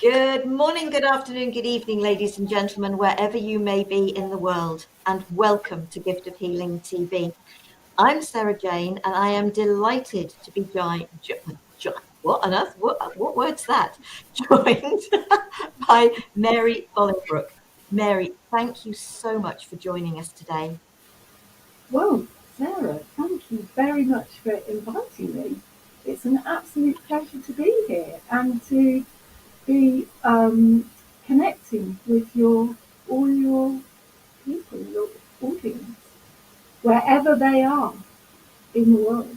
Good morning, good afternoon, good evening, ladies and gentlemen, wherever you may be in the world, and welcome to Gift of Healing TV. I'm Sara Jane, and I am delighted to be what on earth? What word's that? Joined by Mary Bolingbrook. Mary, thank you so much for joining us today. Well, Sarah, thank you very much for inviting me. It's an absolute pleasure to be here and to be connecting with all your people, your audience, wherever they are in the world.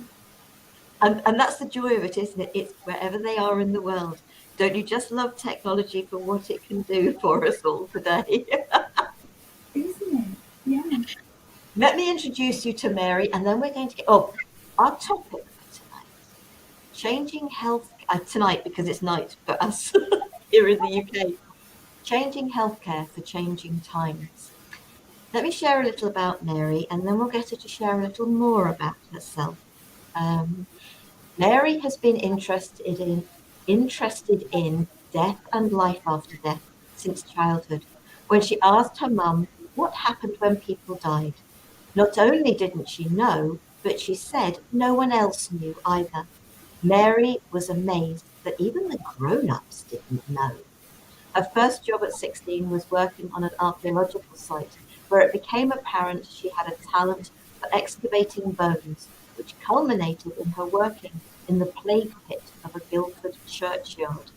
And that's the joy of it, isn't it? It's wherever they are in the world. Don't you just love technology for what it can do for us all today? Isn't it? Yeah. Let me introduce you to Mary, and then we're going to get our topic for tonight: changing health tonight because it's night for us here in the UK. Changing healthcare for changing times. Let me share a little about Mary, and then we'll get her to share a little more about herself. Um, Mary has been interested in death and life after death since childhood, when she asked her mum what happened when people died. Not only didn't she know, but she said no one else knew either. Mary was amazed that even the grown-ups didn't know. Her first job at 16 was working on an archaeological site, where it became apparent she had a talent for excavating bones, which culminated in her working in the plague pit of a Guildford churchyard.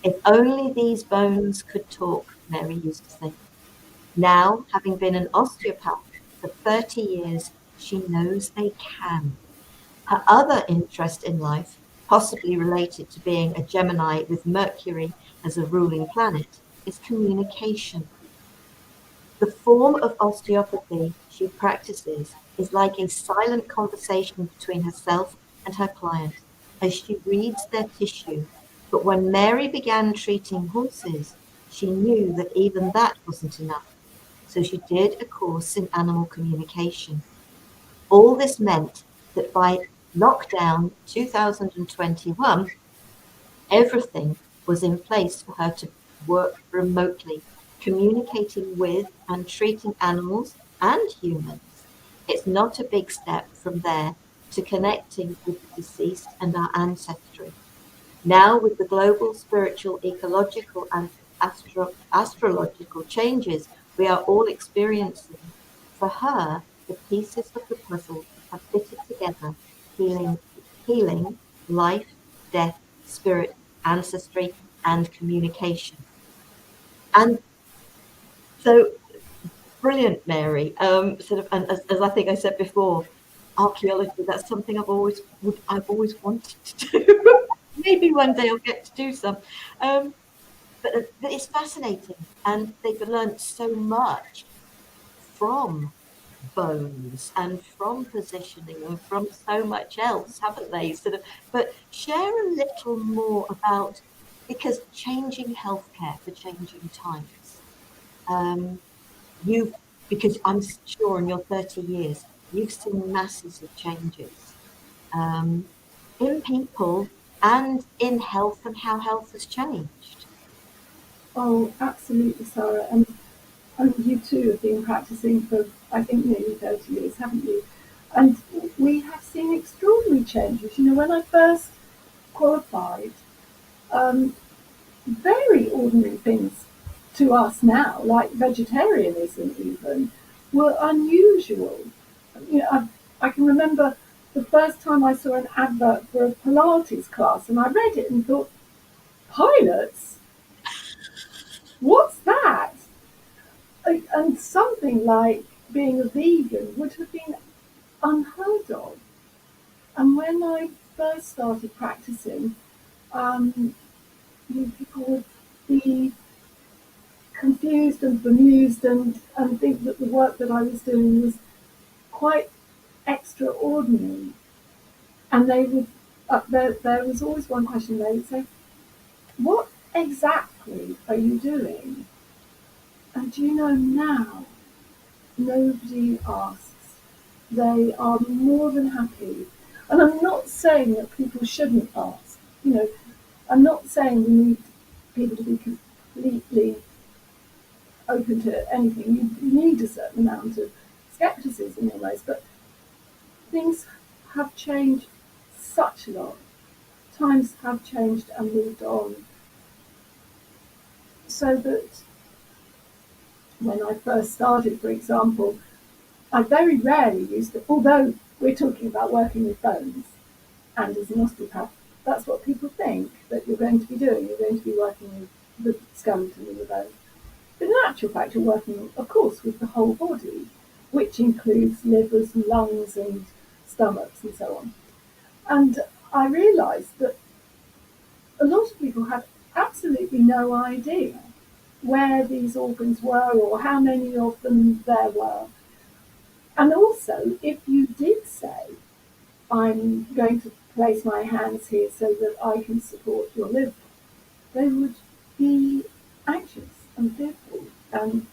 If only these bones could talk, Mary used to say. Now, having been an osteopath for 30 years, she knows they can. Her other interest in life, possibly related to being a Gemini with Mercury as a ruling planet, is communication. The form of osteopathy she practices is like a silent conversation between herself and her client as she reads their tissue. But when Mary began treating horses, she knew that even that wasn't enough. So she did a course in animal communication. All this meant that by lockdown 2021, everything was in place for her to work remotely, communicating with and treating animals and humans. It's not a big step from there to connecting with the deceased and our ancestry. Now, with the global spiritual, ecological, and astrological changes we are all experiencing, for her, the pieces of the puzzle have fitted together, healing, healing, life, death, spirit, ancestry, and communication. And so, brilliant, Mary. Sort of, and as I think I said before, archaeology, that's something I've always wanted to do. Maybe one day I'll get to do some. But it's fascinating, and they've learned so much from bones and from positioning and from so much else, haven't they? Sort of, but share a little more about, because changing healthcare for changing times. Um, you've because I'm sure in your 30 years you've seen masses of changes in people and in health and how health has changed. Oh, absolutely, Sarah. And you too have been practicing for, I think, nearly 30 years, haven't you? And we have seen extraordinary changes. You know, when I first qualified, um, very ordinary things to us now, like vegetarianism even, were unusual. You know, I can remember the first time I saw an advert for a Pilates class, and I read it and thought, pilots? What's that? And something like being a vegan would have been unheard of. And when I first started practicing, people would be confused and bemused and think that the work that I was doing was quite extraordinary. And they would, there was always one question they would say, what exactly are you doing? And do you know now, nobody asks. They are more than happy. And I'm not saying that people shouldn't ask. You know, I'm not saying we need people to be completely open to anything. You need a certain amount of skepticism almost, but things have changed such a lot. Times have changed and moved on, so that when I first started, for example, I very rarely used it, although we're talking about working with bones, and as an osteopath, that's what people think that you're going to be doing. You're going to be working with the skeleton and the bone. But in actual fact, you're working, of course, with the whole body, which includes livers and lungs and stomachs and so on. And I realised that a lot of people had absolutely no idea where these organs were or how many of them there were. And also, if you did say, I'm going to place my hands here so that I can support your liver, they would be anxious and fearful and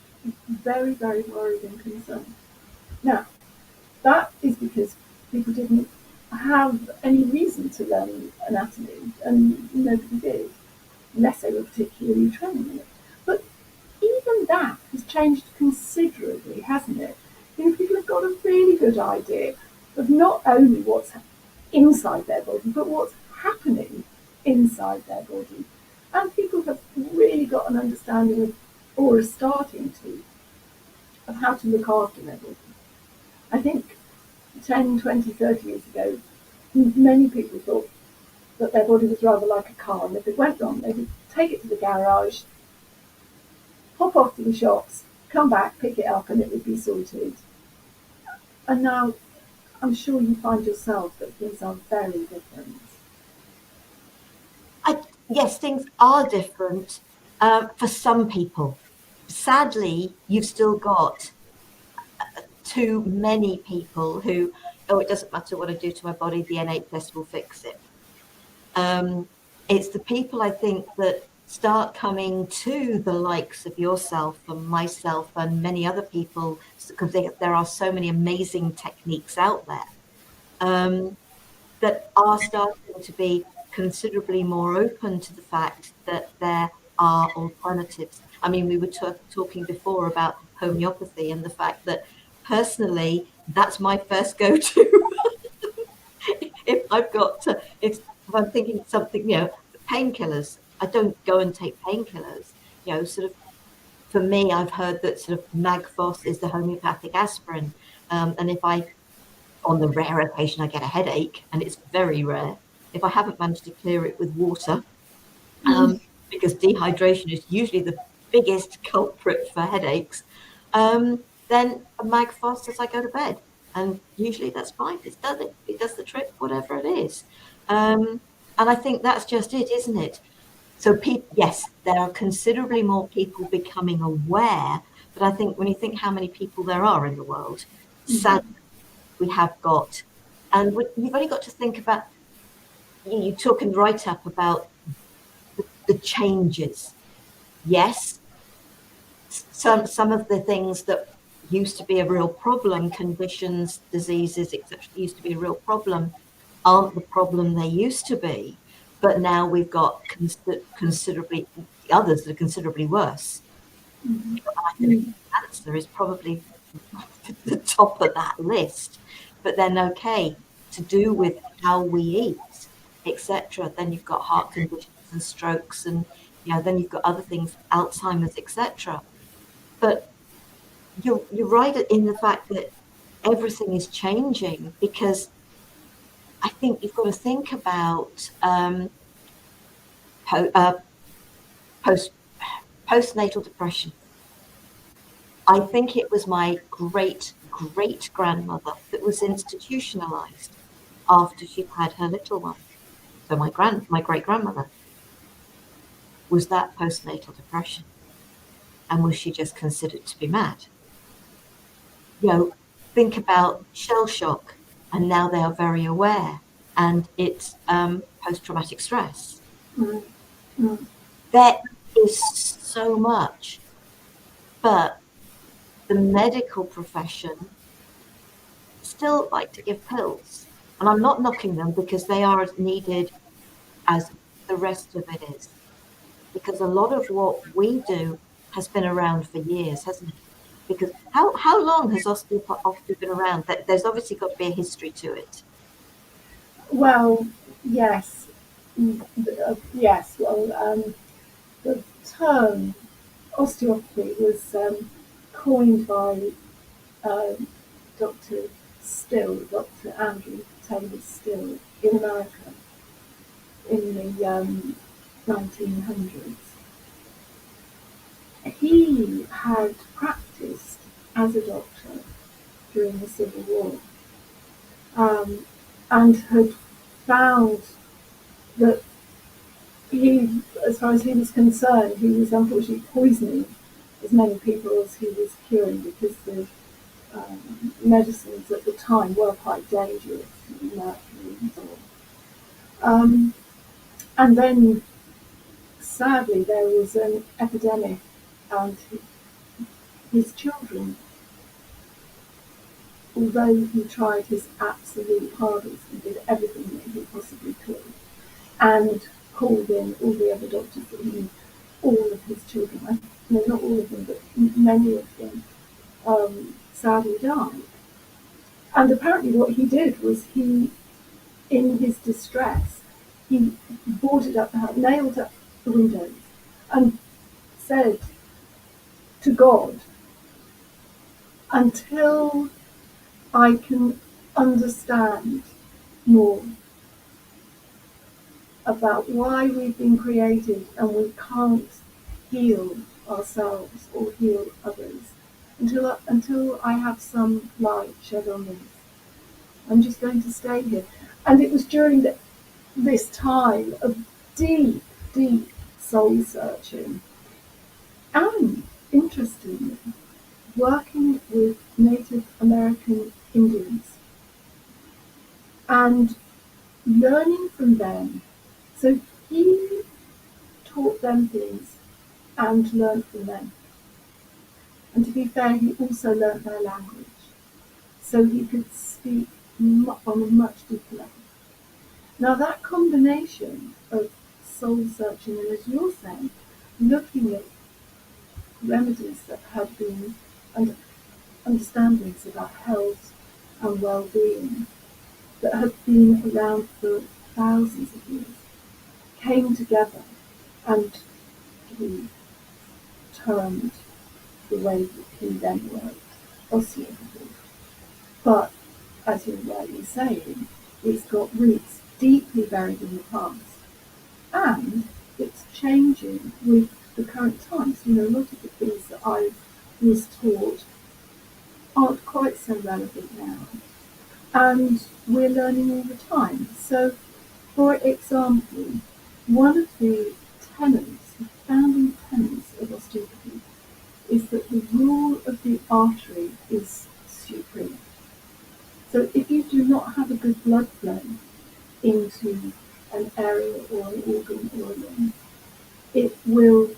very, very worried and concerned. Now, that is because people didn't have any reason to learn anatomy, and nobody did, unless they were particularly trained in it. But even that has changed considerably, hasn't it? People have got a really good idea of not only what's inside their body, but what's happening inside their body. And people have really got an understanding of, or are starting to, of how to look after their body. I think 10, 20, 30 years ago, many people thought that their body was rather like a car, and if it went wrong, they would take it to the garage, hop off to the shops, come back, pick it up, and it would be sorted. And now I'm sure you find yourself that things are very different. Yes, things are different for some people. Sadly, you've still got too many people who, oh, it doesn't matter what I do to my body, the NHS will fix it. It's the people, I think, that start coming to the likes of yourself and myself and many other people, because there are so many amazing techniques out there, that are starting to be considerably more open to the fact that there are alternatives. I mean, we were talking before about homeopathy and the fact that personally, that's my first go-to. If I've got to, if I'm thinking something, painkillers, I don't go and take painkillers. Sort of for me, I've heard that sort of Magfos is the homeopathic aspirin. And if on the rare occasion I get a headache, and it's very rare, if I haven't managed to clear it with water, because dehydration is usually the biggest culprit for headaches, then a Magfos as I go to bed. And usually that's fine. It does the trick, whatever it is. And I think that's just it, isn't it? So yes, there are considerably more people becoming aware, but I think when you think how many people there are in the world, sadly, we have got, and you've only got to think about, you're talking right up about the changes. Yes, some of the things that used to be a real problem, conditions, diseases, etc., used to be a real problem, aren't the problem they used to be. But now we've got considerably others that are considerably worse. I think cancer is probably the top of that list. But then, okay, to do with how we eat, etc. Then you've got heart conditions and strokes, and then you've got other things, Alzheimer's, etc. But you're right in the fact that everything is changing, because I think you've got to think about postnatal depression. I think it was my great grandmother that was institutionalized after she'd had her little one. So my great grandmother, was that postnatal depression, and was she just considered to be mad? Think about shell shock, and now they are very aware, and it's post-traumatic stress. There is so much, but the medical profession still like to give pills, and I'm not knocking them, because they are as needed as the rest of it is. because a lot of what we do has been around for years, hasn't it? Because how long has osteopathy been around? There's obviously got to be a history to it. Well, yes, yes. Well, the term osteopathy was coined by um, Dr. Still, Dr. Andrew Taylor Still, in America in the 1900s. He had practiced as a doctor during the Civil War, um, and had found that he, as far as he was concerned, he was unfortunately poisoning as many people as he was curing, because the medicines at the time were quite dangerous, mercury and so on. And then, sadly, there was an epidemic, and his children, although he tried his absolute hardest and did everything that he possibly could, and called in all the other doctors that he knew, all of his children, no, not all of them, but many of them, sadly died. And apparently what he did was he, in his distress, he boarded up the house, nailed up the windows, and said to God, until I can understand more about why we've been created and we can't heal ourselves or heal others, until I have some light shed on this, I'm just going to stay here. And it was during this time of deep, deep soul searching, and interestingly, working with Native American Indians and learning from them. So he taught them things and learned from them. And to be fair, he also learned their language, so he could speak on a much deeper level. Now that combination of soul searching and, as you're saying, looking at remedies that had been, and understandings about health and well-being that had been around for thousands of years, came together, and he termed the way that he then worked osteopathy. But, as you're rightly saying, it's got roots deeply buried in the past, and it's changing with the current times. You know, a lot of the things that I was taught aren't quite so relevant now, and we're learning all the time. So, for example, one of the tenets, the founding tenets of osteopathy, is that the rule of the artery is supreme. So if you do not have a good blood flow into an area or an organ or a limb, it will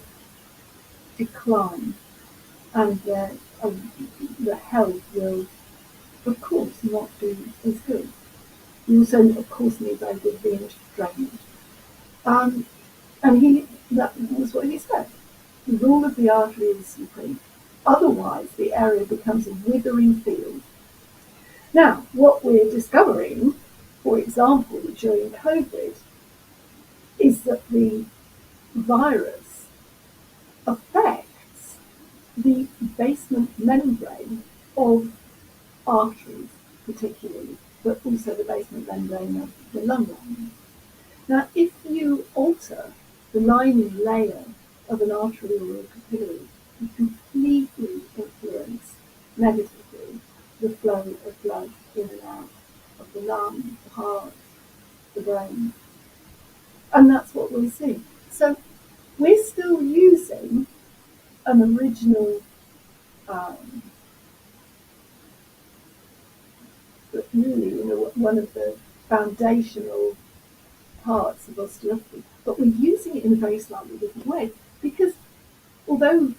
decline, and the health will, of course, not be as good. You also, of course, need very good venous drainage. Um, and that was what he said. The rule of the artery is supreme. Otherwise, the area becomes a withering field. Now, what we're discovering, for example, during COVID, is that the virus affects the basement membrane of arteries, particularly, but also the basement membrane of the lung lining. Now, if you alter the lining layer of an artery or a capillary, you completely influence negatively the flow of blood in and out of the lung, the heart, the brain. And that's what we're seeing. So we're still using an original, really, you know, one of the foundational parts of osteopathy, but we're using it in a very slightly different way, because although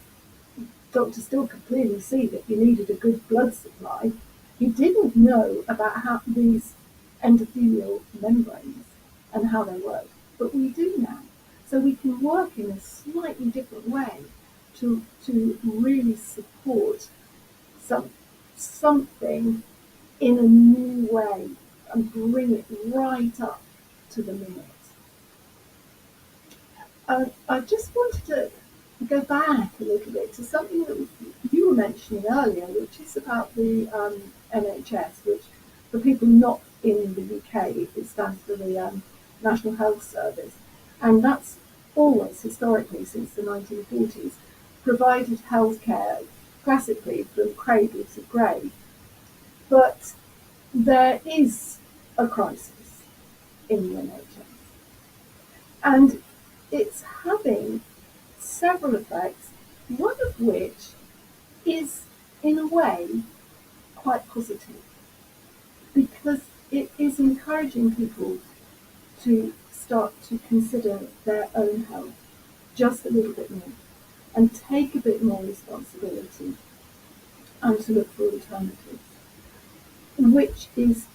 doctors still could clearly see that you needed a good blood supply, he didn't know about how these endothelial membranes and how they work, but we do now. So we can work in a slightly different way to really support something in a new way and bring it right up to the minute. I just wanted to go back a little bit to something that you were mentioning earlier, which is about the NHS, which for people not in the UK, it stands for the National Health Service. And that's always, historically, since the 1940s, provided healthcare classically from cradle to grave. But there is a crisis in the NHS. And it's having several effects, one of which is, in a way, quite positive, because it is encouraging people to start to consider their own health just a little bit more and take a bit more responsibility and to look for alternatives, which is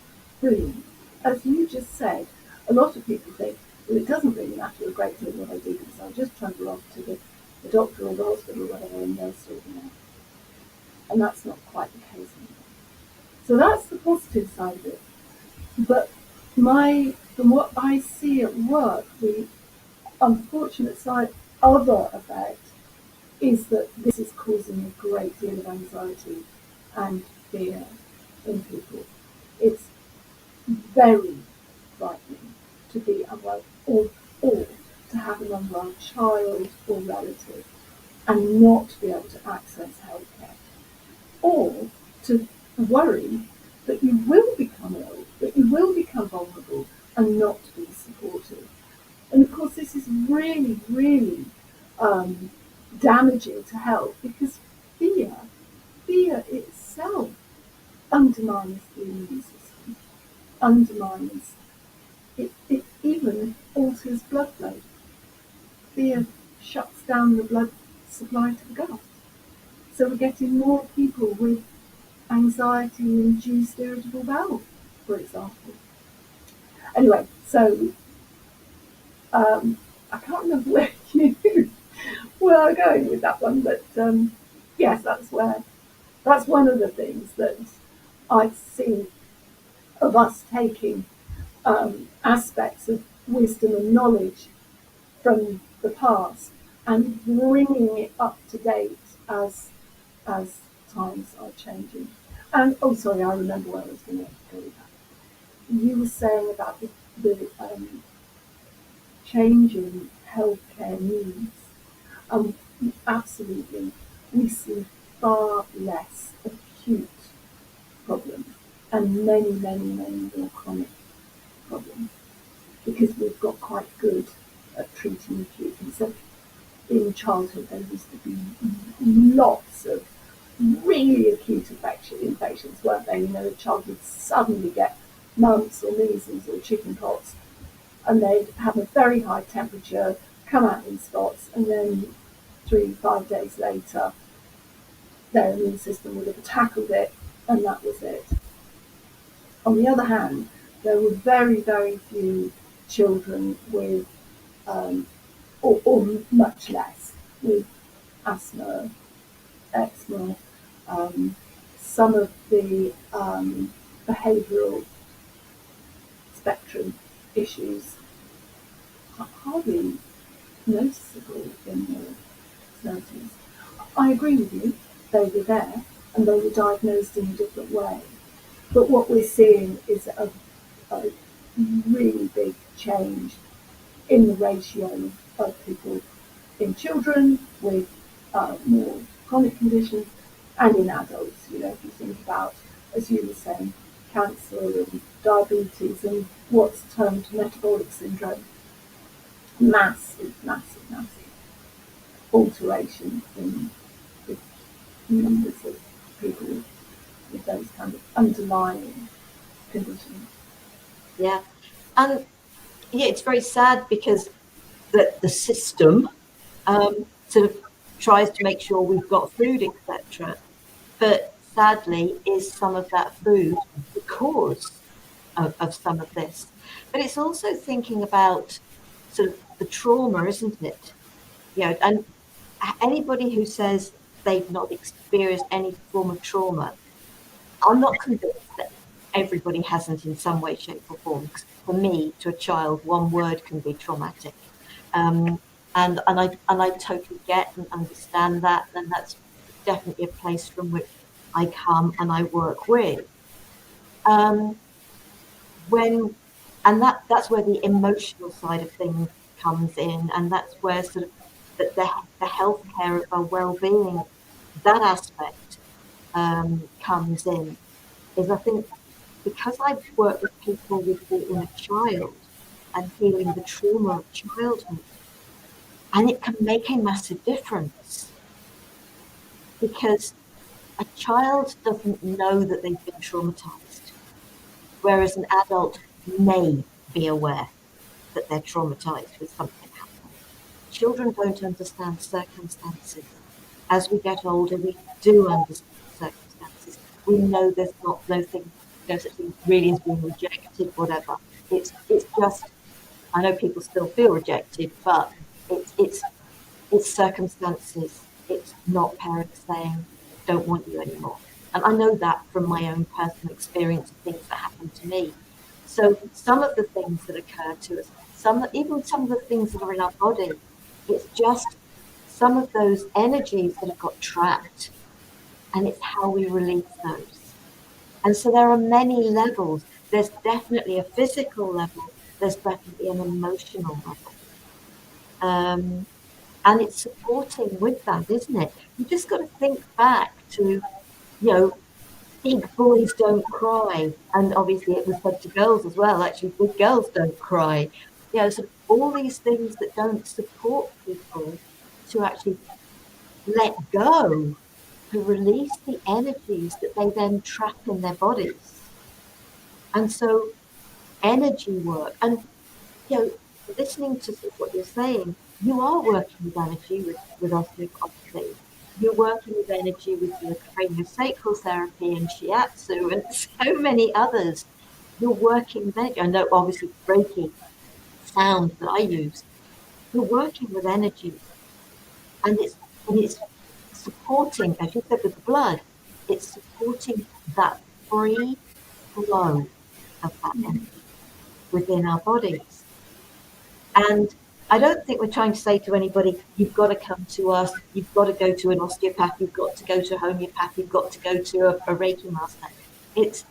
brilliant. As you just said, a lot of people think, well, it doesn't really matter a great deal what I do because I'll just trundle off to the doctor or the hospital or whatever and they'll sort me out. And that's not quite the case anymore. So that's the positive side of it. But from what I see at work, the unfortunate side, other effect, is that this is causing a great deal of anxiety and fear in people. It's very frightening to be unwell or to have an unwell child or relative and not be able to access healthcare, or to worry that you will become ill, that you will become vulnerable and not be supported. And of course, this is really, really damaging to health because fear itself undermines the immune system, undermines it even alters blood flow. Fear shuts down the blood supply to the gut. So we're getting more people with anxiety-induced irritable bowel, for example. Anyway, so I can't remember where you were going with that one, but yes, that's one of the things that I see of us taking aspects of wisdom and knowledge from the past and bringing it up to date as times are changing. And sorry, I remember where I was going to go with that. You were saying about the changing healthcare needs. Absolutely, we see far less acute problems and many, many, many more chronic problems because we've got quite good at treating acutely. So in childhood, there used to be lots of really acute infections, weren't there? You know, a child would suddenly get mumps or measles or chickenpox, and they'd have a very high temperature, come out in spots, and then 3-5 days later, their immune system would have tackled it, and that was it. On the other hand, there were very, very few children with, or much less, with asthma, eczema, some of the behavioural spectrum issues are hardly noticeable in the 30s. I agree with you, they were there and they were diagnosed in a different way. But what we're seeing is a really big change in the ratio of people in children with more chronic conditions and in adults. You know, if you think about, as you were saying, cancer and diabetes and what's termed metabolic syndrome, massive alteration in the numbers of people with those kind of underlying conditions. Yeah. And yeah, it's very sad because the system sort of tries to make sure we've got food, etc. But sadly, is some of that food the cause of some of this? But it's also thinking about sort of the trauma, isn't it? And anybody who says they've not experienced any form of trauma, I'm not convinced that everybody hasn't in some way, shape, or form. Because for me, to a child, one word can be traumatic, um, and I totally get and understand that, and that's definitely a place from which I come and I work with. Um, when and that's where the emotional side of things comes in, and that's where sort of the healthcare of our well-being, that aspect comes in. Is, I think, because I've worked with people with the inner child and healing the trauma of childhood, and it can make a massive difference, because a child doesn't know that they've been traumatized, whereas an adult may be aware that they're traumatized with something happening. Children don't understand circumstances. As we get older, we do understand circumstances. We know there's not no thing, no such thing really as being rejected, whatever. It's just, I know people still feel rejected, but it's circumstances. It's not parents saying, don't want you anymore. And I know that from my own personal experience of things that happened to me. So some of the things that occur to us, even some of the things that are in our body, it's just some of those energies that have got trapped, and it's how we release those. And so there are many levels. There's definitely a physical level. There's definitely an emotional level. Um, and it's supporting with that, isn't it? You just got to think back to, big boys don't cry. And obviously it was said to girls as well, actually, big girls don't cry. Sort of all these things that don't support people to actually let go, to release the energies that they then trap in their bodies. And so energy work, and you know, listening to sort of what you're saying, you are working with energy with osteopathy. You're working with energy with your craniosacral therapy and shiatsu and so many others. You're working with energy. I know obviously Reiki sound that I use. You're working with energy, and it's supporting, as you said, with the blood, it's supporting that free flow of that energy within our bodies. And I don't think we're trying to say to anybody, you've got to come to us, you've got to go to an osteopath, you've got to go to a homeopath, you've got to go to a Reiki master. It's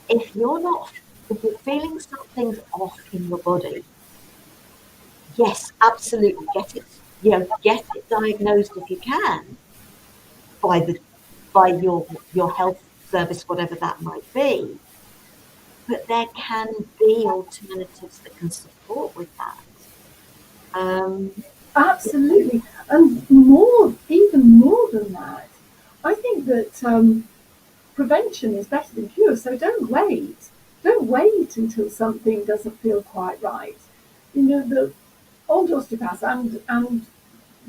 if you're not, if you're feeling something's off in your body, yes, absolutely, get it diagnosed if you can by your health service, whatever that might be. But there can be alternatives that can support with that. Absolutely. And more, even more than that, I think that prevention is better than cure. So don't wait. Don't wait until something doesn't feel quite right. The old osteopaths, and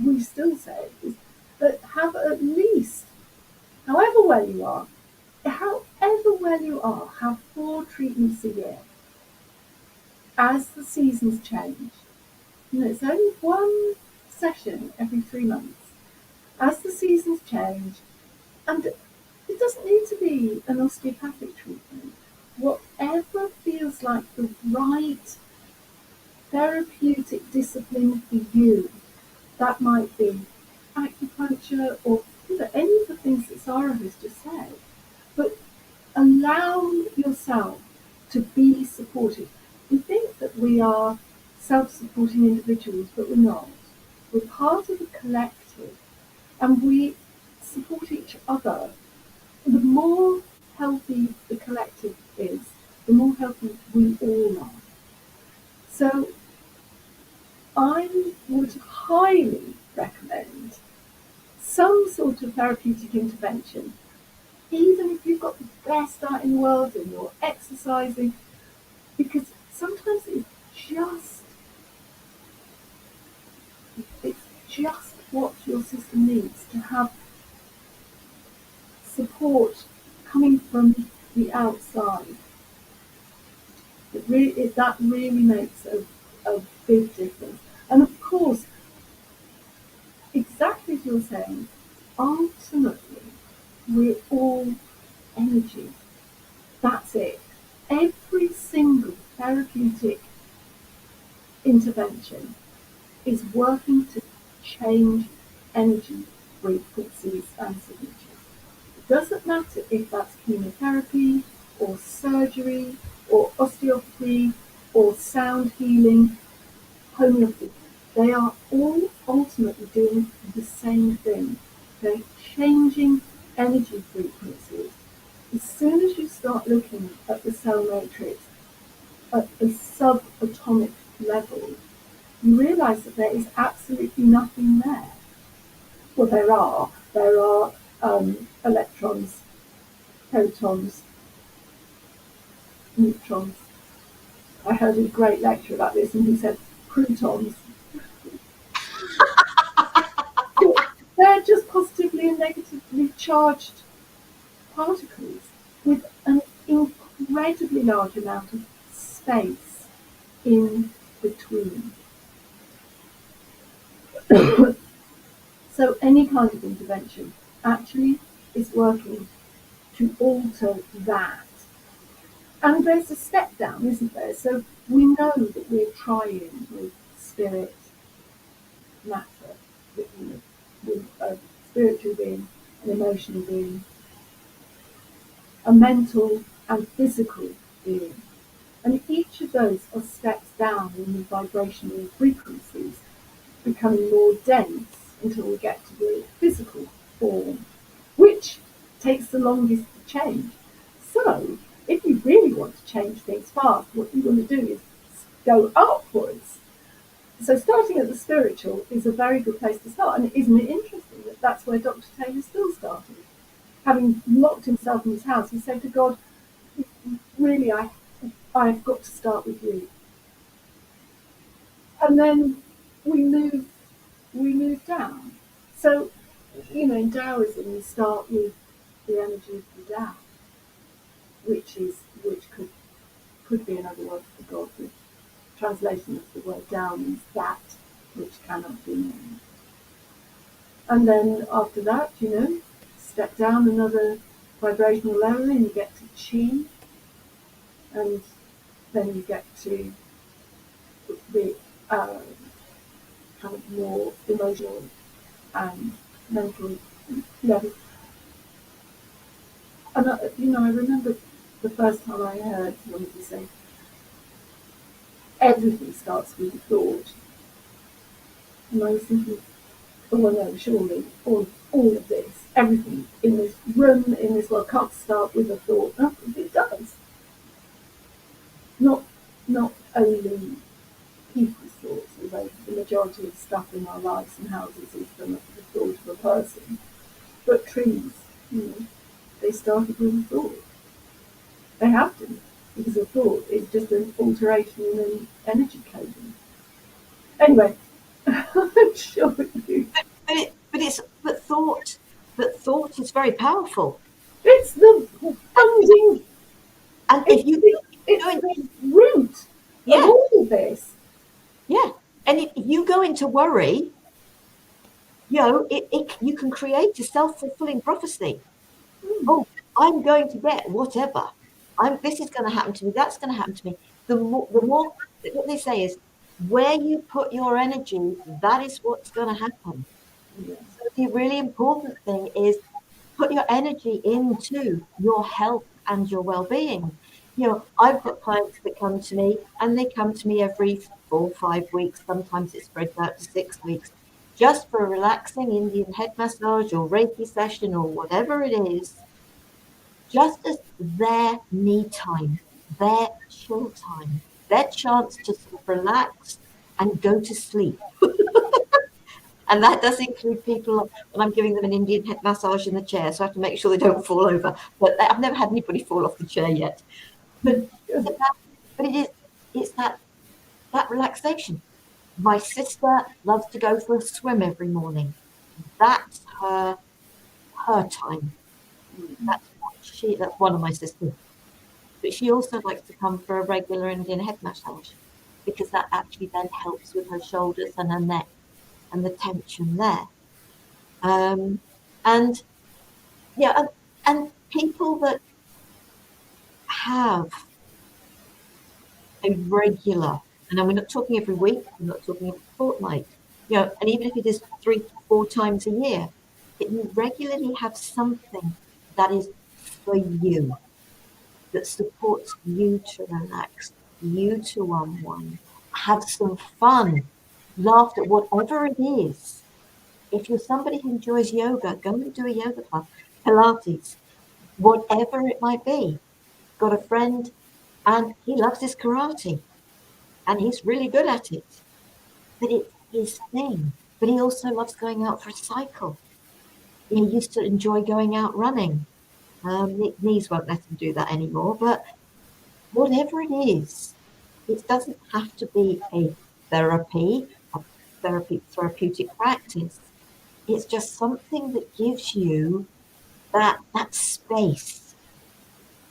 we still say is that have at least, however well you are, have 4 treatments a year as the seasons change. It's only one session every 3 months. As the seasons change, and it doesn't need to be an osteopathic treatment. Whatever feels like the right therapeutic discipline for you, that might be acupuncture or any of the things that Sara has just said. But allow yourself to be supported. We think that we are self-supporting individuals, but we're not. We're part of a collective, and we support each other. The more healthy the collective is, the more healthy we all are. So I would highly recommend some sort of therapeutic intervention, even if you've got the best diet in the world and you're exercising, because sometimes it's just what your system needs to have support coming from the outside. That really makes a a big difference. And of course, exactly as you're saying, ultimately, we're all energy. That's it. Every single therapeutic intervention is working to change energy frequencies and signatures. It doesn't matter if that's chemotherapy or surgery or osteopathy or sound healing, homeopathy. They are all ultimately doing the same thing. They're changing energy frequencies. As soon as you start looking at the cell matrix at a subatomic level, you realize that there is absolutely nothing there. Well, there are electrons, protons, neutrons. I heard a great lecture about this, and he said protons. They're just positively and negatively charged particles with an incredibly large amount of space in between. So any kind of intervention actually is working to alter that. And there's a step down, isn't there? So we know that we're trying with spirit, matter, with a spiritual being, an emotional being, a mental and physical being. And each of those are steps down in the vibrational frequencies, becoming more dense until we get to the physical form, which takes the longest to change. So, if you really want to change things fast, what you want to do is go upwards. So, starting at the spiritual is a very good place to start. And isn't it interesting that that's where Dr. Taylor still started? Having locked himself in his house, he said to God, really, I've got to start with you. And then we move down. So, in Taoism, you start with the energy of the Tao, which could be another word for God. The translation of the word Tao means that which cannot be named. And then after that, step down another vibrational level, and you get to Qi, and then you get to the kind of more emotional and mental level. And I remember the first time I heard somebody say, everything starts with a thought. And I was thinking, oh, well, no, surely all of this, everything in this room, in this world, can't start with a thought. No, it does. Not only people's thoughts, although the majority of stuff in our lives and houses is the thought of a person, but trees, they started with a thought. They have to, because a thought is just an alteration in energy coding. Anyway, I'm sure you. But thought is very powerful. It's the funding. And if you It's go in, the root of yeah, all of this. yeah, and if you go into worry, you can create a self-fulfilling prophecy. Mm. Oh, I'm going to get whatever. This is going to happen to me. That's going to happen to me. The more what they say is, where you put your energy, that is what's going to happen. Yeah. So the really important thing is put your energy into your health and your well-being. I've got clients that come to me, and they come to me every 4 or 5 weeks. Sometimes it spreads out to 6 weeks, just for a relaxing Indian head massage or Reiki session or whatever it is, just as their me time, their chill time, their chance to sort of relax and go to sleep. And that does include people when I'm giving them an Indian head massage in the chair, so I have to make sure they don't fall over. But I've never had anybody fall off the chair yet. But Good. but it's that relaxation. My sister loves to go for a swim every morning. That's her time. Mm. That's one of my sisters. But she also likes to come for a regular Indian head massage. because that actually then helps with her shoulders and her neck and the tension there. Um, and yeah, and people that have a regular, and then we're not talking every week, we're not talking every fortnight, and even if it is 3 to 4 times a year, that you regularly have something that is for you, that supports you to relax, you to unwind, have some fun, laugh at whatever it is. If you're somebody who enjoys yoga, go and do a yoga class, Pilates, whatever it might be. Got a friend and he loves his karate and he's really good at it, but it's his thing. But he also loves going out for a cycle. He used to enjoy going out running. His knees won't let him do that anymore, but whatever it is, it doesn't have to be a therapy, a therapeutic practice. It's just something that gives you that space,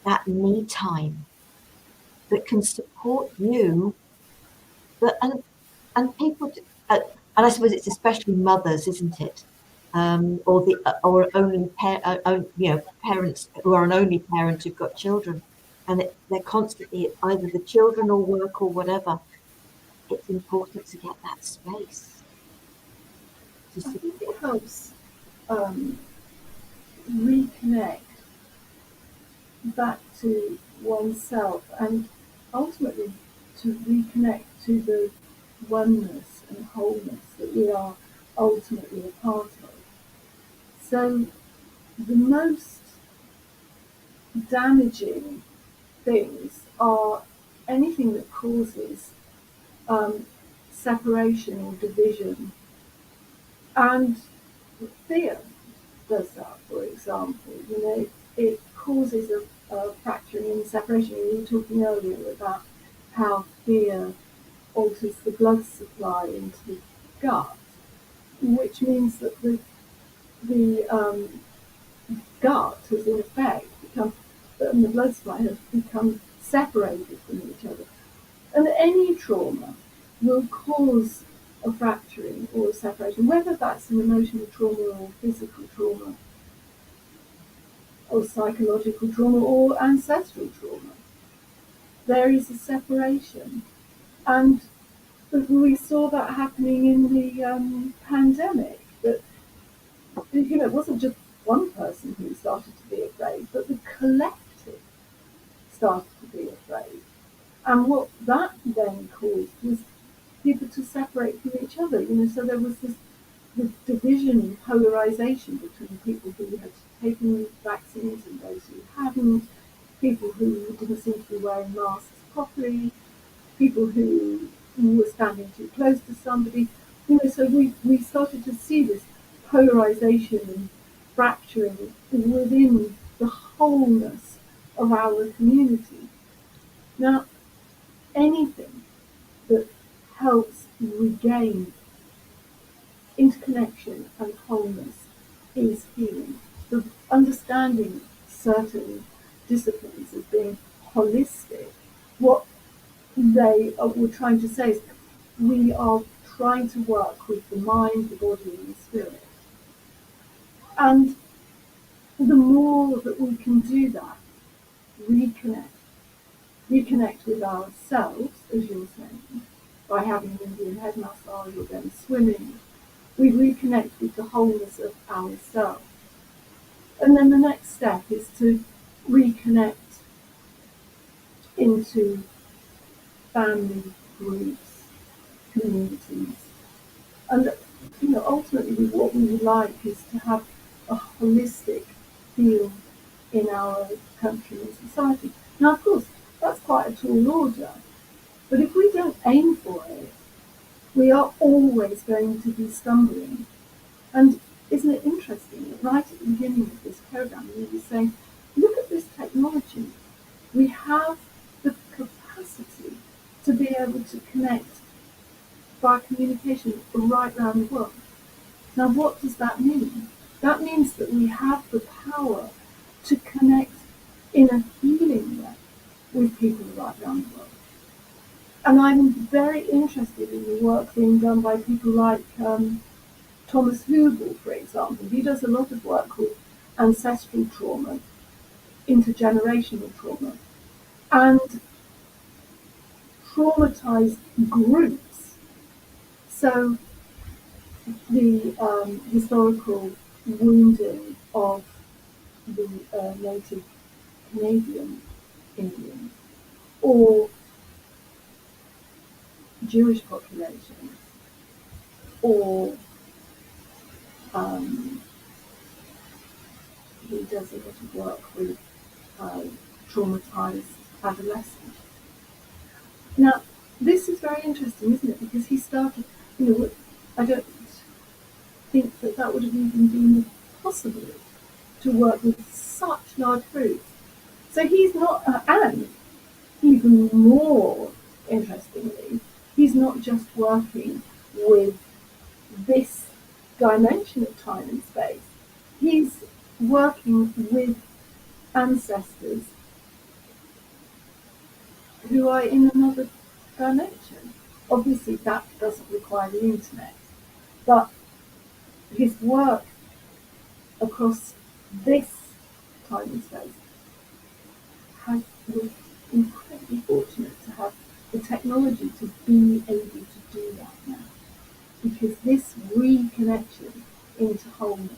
that me time that can support you. But and people, and I suppose it's especially mothers, isn't it? Or only parents who are an only parent who've got children, and they're constantly either the children or work or whatever. It's important to get that space to I think it support. helps um, reconnect back to oneself and ultimately to reconnect to the oneness and wholeness that we are ultimately a part of. So the most damaging things are anything that causes um, separation or division, and fear does that, for example. It causes a fracturing and separation. We were talking earlier about how fear alters the blood supply into the gut, which means that the gut has in effect become, and the blood supply has become separated from each other. And any trauma will cause a fracturing or a separation, whether that's an emotional trauma or physical trauma or psychological trauma or ancestral trauma. There is a separation. And we saw that happening in the pandemic, that it wasn't just one person who started to be afraid, but the collective started to be afraid. And what that then caused was people to separate from each other. So there was this division, polarization between people who had taken vaccines and those who hadn't, people who didn't seem to be wearing masks properly, people who were standing too close to somebody. So we started to see this polarization and fracturing within the wholeness of our community. Now, anything that helps regain interconnection and wholeness is healing. The understanding certain disciplines as being holistic, what they were trying to say is we are trying to work with the mind, the body, and the spirit. And the more that we can do that, reconnect, reconnect with ourselves, as you're saying, by having an Indian head massage or going swimming, we reconnect with the wholeness of ourselves. And then the next step is to reconnect into family, groups, communities. And ultimately what we would like is to have a holistic feel in our country and society. Now, of course, that's quite a tall order, but if we don't aim for it, we are always going to be stumbling. And isn't it interesting that right at the beginning of this program, we were saying, look at this technology. We have the capacity to be able to connect by communication right around the world. Now, what does that mean? That means that we have the power to connect in a healing way with people right around the world. And I'm very interested in the work being done by people like Thomas Hubel, for example. He does a lot of work with ancestral trauma, intergenerational trauma, and traumatized groups. So the historical wounding of the native Canadian Indians or Jewish populations or um, he does a lot of work with uh, traumatized adolescents. Now, this is very interesting, isn't it? Because he started, I don't think that that would have even been possible to work with such large groups. So he's not, and even more interestingly, he's not just working with this dimension of time and space. He's working with ancestors who are in another dimension. Obviously, that doesn't require the internet, but his work across this time and space was incredibly fortunate to have the technology to be able to do that now. Because this reconnection into wholeness,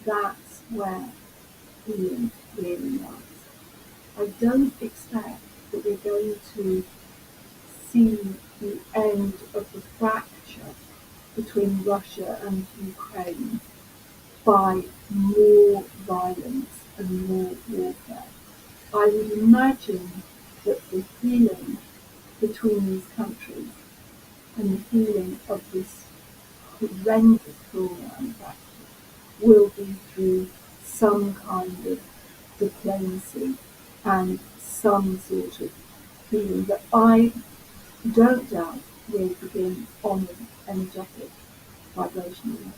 that's where healing really lies. I don't expect that we're going to see the end of the fracture between Russia and Ukraine by more violence and more warfare. I would imagine that the healing between these countries and the healing of this horrendous trauma and fracture will be through some kind of diplomacy and some sort of healing that I don't doubt will begin on an energetic, vibrational level.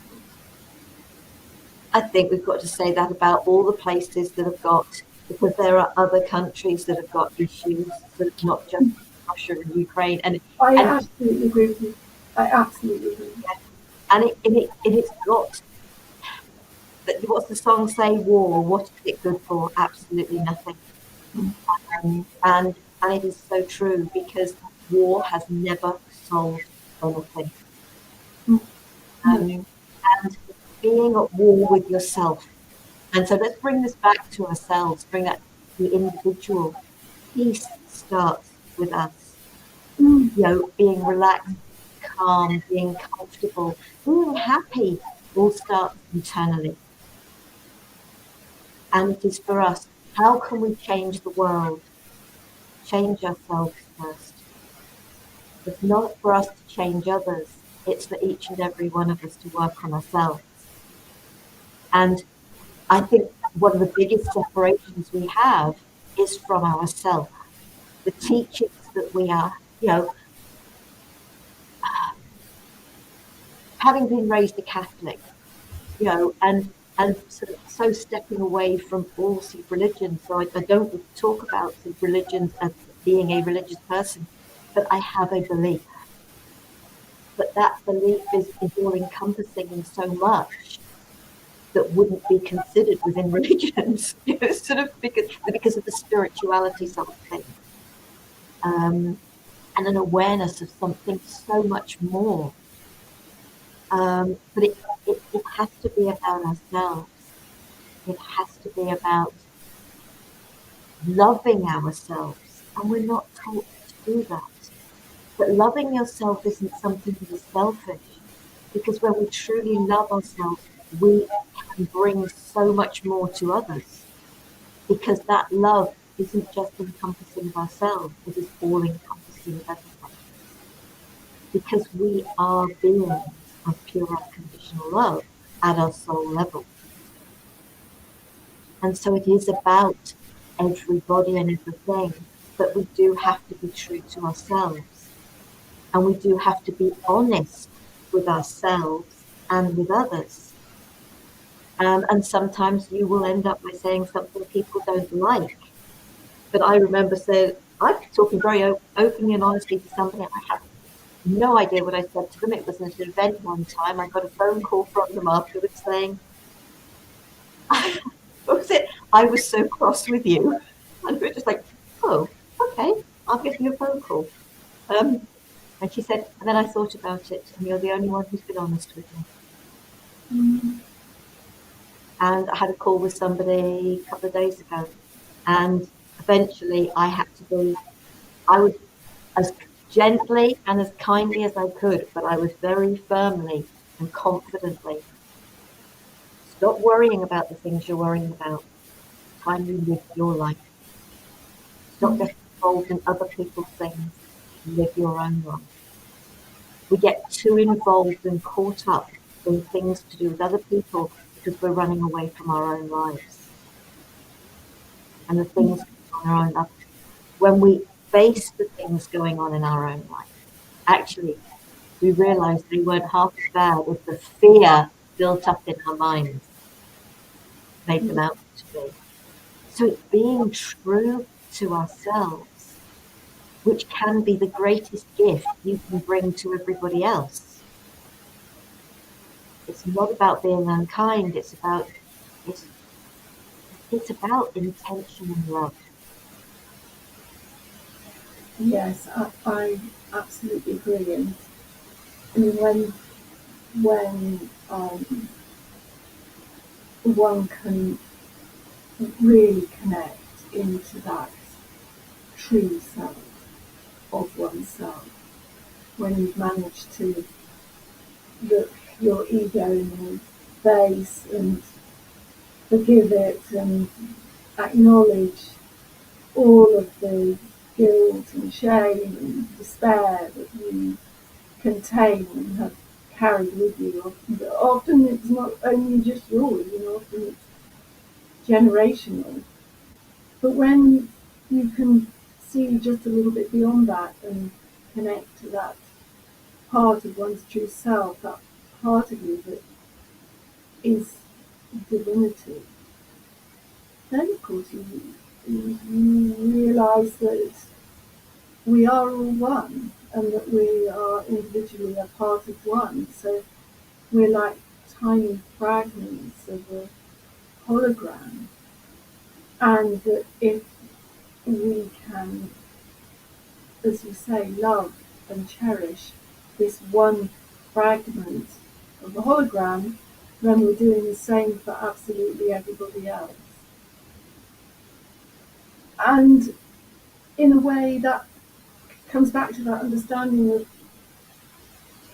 I think we've got to say that about all the places that have got, because there are other countries that have got issues that are not just Russia and Ukraine, I and absolutely agree with you. I absolutely agree. it's got. What's the song say? War. What is it good for? Absolutely nothing. And it is so true because war has never solved anything. Mm. No. And being at war with yourself. And so let's bring this back to ourselves, bring that to the individual. Peace starts with us, Mm. being relaxed, calm, being comfortable, being happy all starts internally. And it is for us. How can we change the world? Change ourselves first. It's not for us to change others. It's for each and every one of us to work on ourselves. And I think one of the biggest separations we have is from ourselves. The teachings that we are, having been raised a Catholic, and sort of so stepping away from all sort of religions. So I don't talk about sort of religions as being a religious person, but I have a belief. But that belief is all encompassing in so much that wouldn't be considered within religions, sort of because of the spirituality side of things, and an awareness of something so much more. But it has to be about ourselves. It has to be about loving ourselves, and we're not taught to do that. But loving yourself isn't something that is selfish, because when we truly love ourselves, we can bring so much more to others, because that love isn't just encompassing of ourselves, it is all encompassing of everything. Because we are beings of pure unconditional love at our soul level. And so it is about everybody and everything, but we do have to be true to ourselves. And we do have to be honest with ourselves and with others. And sometimes you will end up by saying something people don't like. But I remember I'm talking very openly and honestly to somebody. I have no idea what I said to them. It was at an event one time. I got a phone call from them afterwards saying, what was it? I was so cross with you. And we were just like, oh, okay, I'll give you a phone call. Um, and she said, and then I thought about it, and you're the only one who's been honest with me. Mm. And I had a call with somebody a couple of days ago, and eventually I was as gently and as kindly as I could, but I was very firmly and confidently, stop worrying about the things you're worrying about. Kindly live your life. Stop Mm. getting involved in other people's things. Live your own life. We get too involved and caught up in things to do with other people because we're running away from our own lives and the things going on in our own life. When we face the things going on in our own life, actually, we realize they weren't half as bad as the fear built up in our minds made them Yeah. out to be. So it's being true to ourselves, which can be the greatest gift you can bring to everybody else. It's not about being unkind. It's it's about intention and love. Yes, I absolutely agree. And I mean, when one can really connect into that true self of oneself, when you've managed to look your ego in the face and forgive it and acknowledge all of the guilt and shame and despair that you contain and have carried with you. Often it's not only just yours, often it's generational. But when you can see just a little bit beyond that and connect to that part of one's true self, that part of you that is divinity, then of course you realise that we are all one and that we are individually a part of one. So we're like tiny fragments of a hologram, and that if we can, as you say, love and cherish this one fragment of the hologram, then we're doing the same for absolutely everybody else. And in a way, that comes back to that understanding of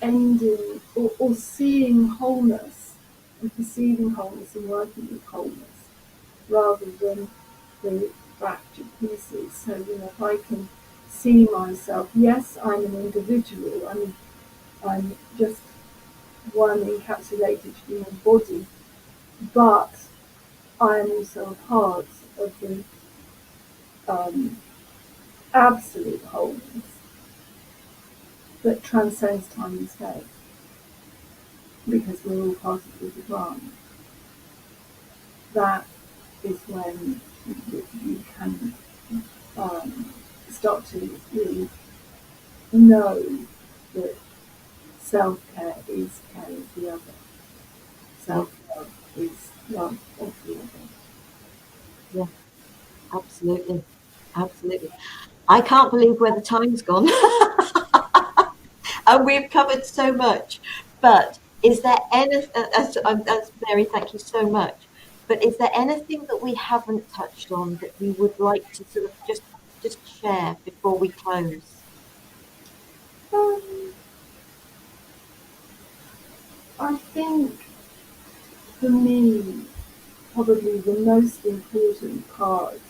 ending or seeing wholeness and perceiving wholeness and working with wholeness rather than the fractured pieces. So, if I can see myself, yes, I'm an individual, I'm just one encapsulated human body, but I am also a part of the um, absolute wholeness that transcends time and space, because we're all part of the divine. That is when you can start to really know that self-care is care of the other. Yeah, Self-love is love of the other. yeah, absolutely. Absolutely. I can't believe where the time's gone. And we've covered so much. But is there anything, as Mary, thank you so much. But is there anything that we haven't touched on that you would like to sort of just share before we close? Um, I think for me, probably the most important part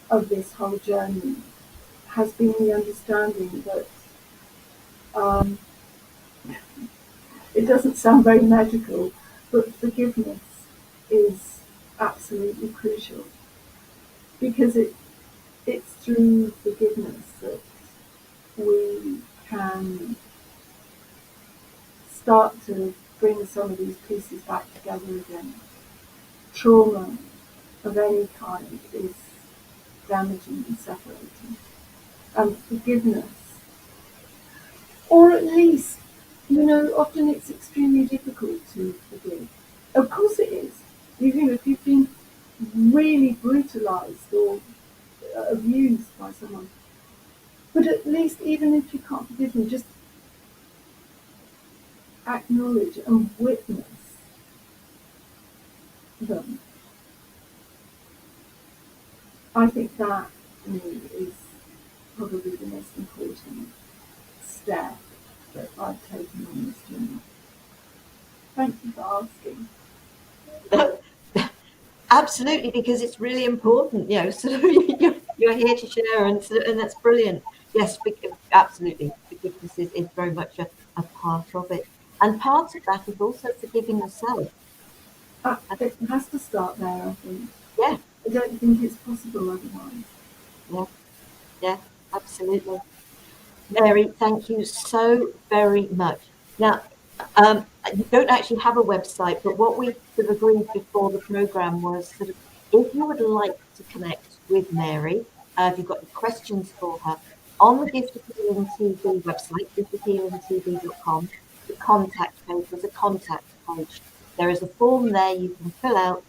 of this whole journey has been the understanding that um, it doesn't sound very magical, but forgiveness is absolutely crucial, because it's through forgiveness that we can start to bring some of these pieces back together again. Trauma of any kind is damaging and separating. and forgiveness. Or at least, often it's extremely difficult to forgive. Of course it is. If you've been really brutalized or abused by someone, but at least even if you can't forgive them, just acknowledge and witness them. I think that, for me, is probably the most important step that I've taken on this journey. Thank you for asking. Absolutely, because it's really important, sort of you're here to share, and that's brilliant. Yes, absolutely. Forgiveness is very much a part of it. And part of that is also forgiving yourself. It has to start there, I think. Yeah, I don't think it's possible otherwise. yeah, yeah, absolutely. Mary, thank you so very much. Now, you don't actually have a website, but what we sort of agreed before the program was sort of if you would like to connect with Mary, if you've got any questions for her, on the Gift of Healing TV website, giftofhealingtv.com, the contact page, there's a contact page. There is a form there you can fill out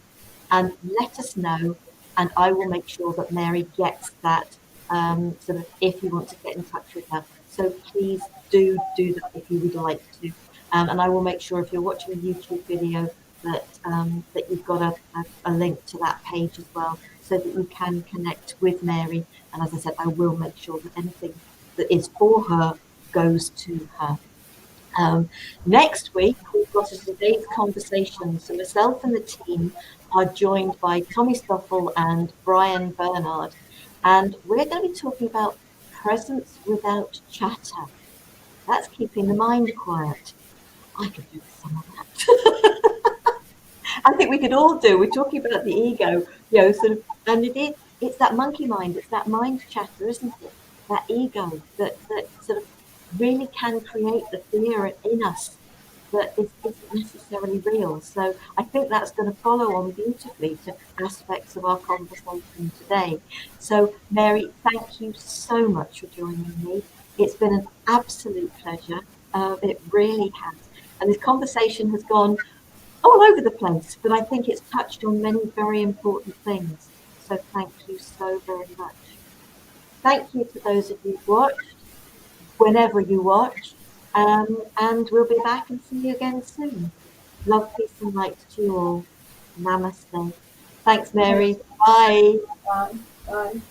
and let us know, and I will make sure that Mary gets that sort of if you want to get in touch with her. So please do that if you would like to. And I will make sure if you're watching a YouTube video that you've got a link to that page as well, so that you can connect with Mary. And as I said, I will make sure that anything that is for her goes to her. Next week, we've got a today's conversation. So myself and the team are joined by Tommy Stoffel and Brian Bernard, and we're going to be talking about presence without chatter. That's keeping the mind quiet. I could do with some of that. I think we could all do. We're talking about the ego, sort of, and it's that monkey mind, it's that mind chatter, isn't it? That ego that sort of really can create the fear in us that isn't necessarily real. So I think that's going to follow on beautifully to aspects of our conversation today. So Mary, thank you so much for joining me. It's been an absolute pleasure. It really has. And this conversation has gone all over the place, but I think it's touched on many very important things. So thank you so very much. Thank you to those of you who watched, whenever you watch, and we'll be back and see you again soon. Love, peace, and light to you all. Namaste. Thanks, Mary. Bye. Bye. Bye.